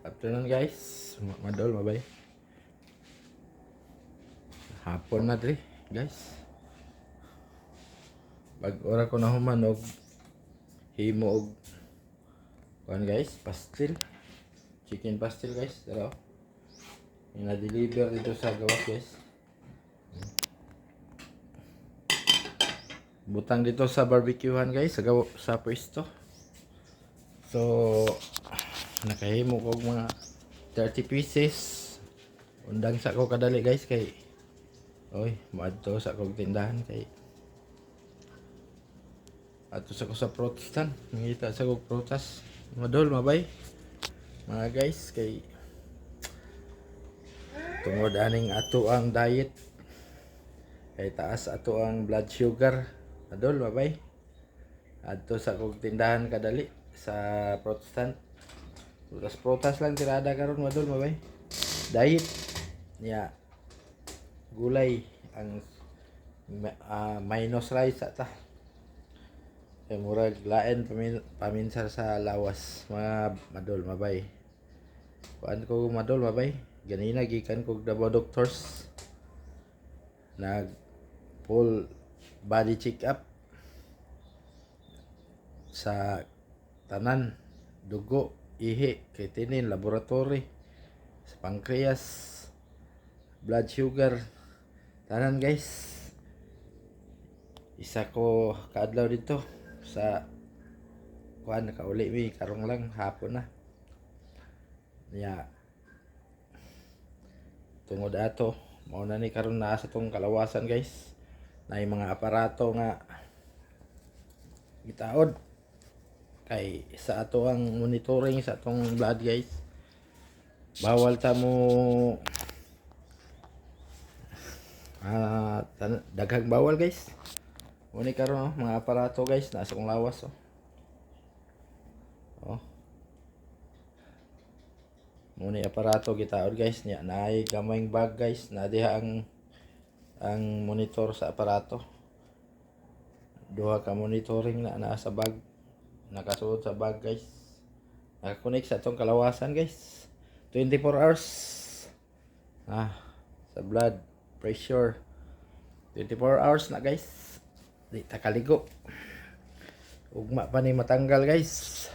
Afternoon guys, madol mabay. Hapon na dre guys. Pag ora ko na human og himo og kuan guys, pastil. Chicken pastil guys, dalaw. Na-deliver dito sa gawas guys. Butang dito sa barbecuehan guys, sa pwesto. So nakahimo ko og mga 30 pieces. Undang sa ko kadali guys kay oy, maadto sa kong tindahan kay ato sa ko sa protestant. Ngita sa kong protas. Madol mabay. Mga guys kay tungod aning ato ang diet kay taas ato ang blood sugar. Madol mabay. Ato sa kong tindahan kadali sa protestant. Protas lang tirada karon madol mabay. Diet niya gulay ang minus rice ata kay murag lain paminsar sa lawas mga madol mabay. Kuan ko madol mabay, ganina gikan kog Davao Doctors, nag full body check up sa tanan, dugo, ihi, creatinine, laboratory, sa pancreas, blood sugar, tanan guys. Isa ko kaadlaw dito sa kuan, nakauli mi karong lang hapon na niya tungod ato mao na ni karon naa sa tong kalawasan guys, na mga aparato nga gitaod kay sa ato ang monitoring sa atong blood guys. Bawal ta mo daghang bawal guys. Muni karon mga aparato guys nasa kong lawas muni aparato gitaod guys niya, naay gamayng bag guys na diha ang monitor sa aparato. Duha ka monitoring na nasa bag, nakasuot sa bag guys, nakakonek sa atong kalawasan guys 24 hours sa blood pressure 24 hours na guys. Di takaligo ugma pa ni matanggal guys.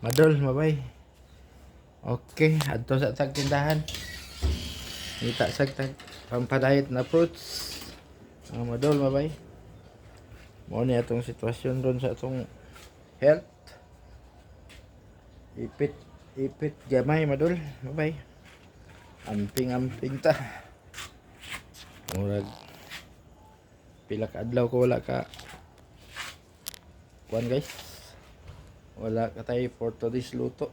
Madol mabay. Okay, adto sa tag tindahan ngita sa tag pampadayet na fruits madol mabay. Mo ni atong sitwasyon ron sa atong health, ipit gamay madol mabay. Amping ta murag pila ka adlaw ko wala ka kuan guys, wala ka tayo for today's luto.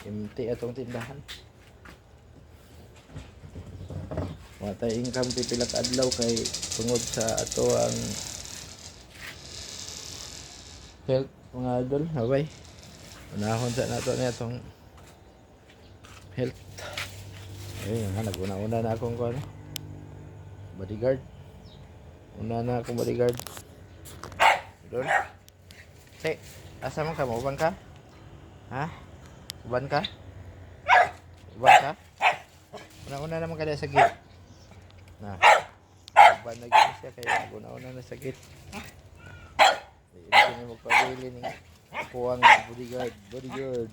Empty atong tindahan, wala tayo income pila ka adlaw kay tungod sa ato ang health mga idol mabay. Unahon sa nato ni atong health. Ay nga naguna-una na akong kuan bodyguard. Una na akong bodyguard. Doon. Hey, asa man ka? Maubang ka? Ha? Uban ka? Uban ka? Una-una naman ka na sa gate. Na. Uban na gate siya kaya una-una na sa gate. Hindi mo magpabili ng kuwang bodyguard. Bodyguard.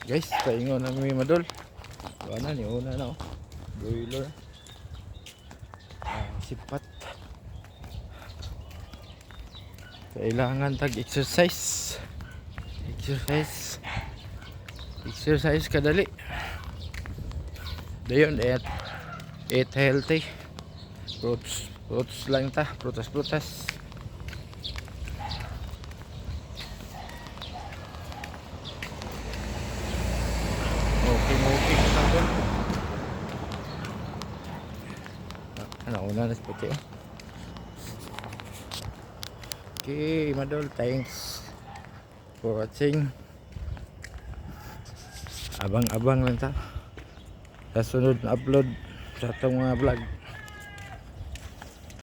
Guys, paingon na may madol. Wala ni una na broiler. Sipat. Kailangan tag-exercise. Exercise kadali. Dayon, eat healthy. Fruits lang ta. Prutas. Okay sa doon. Nauna na sa puti. Okay, Madol, thanks for watching. Abang-abang lang ta sa sunod na upload sa itong mga vlog.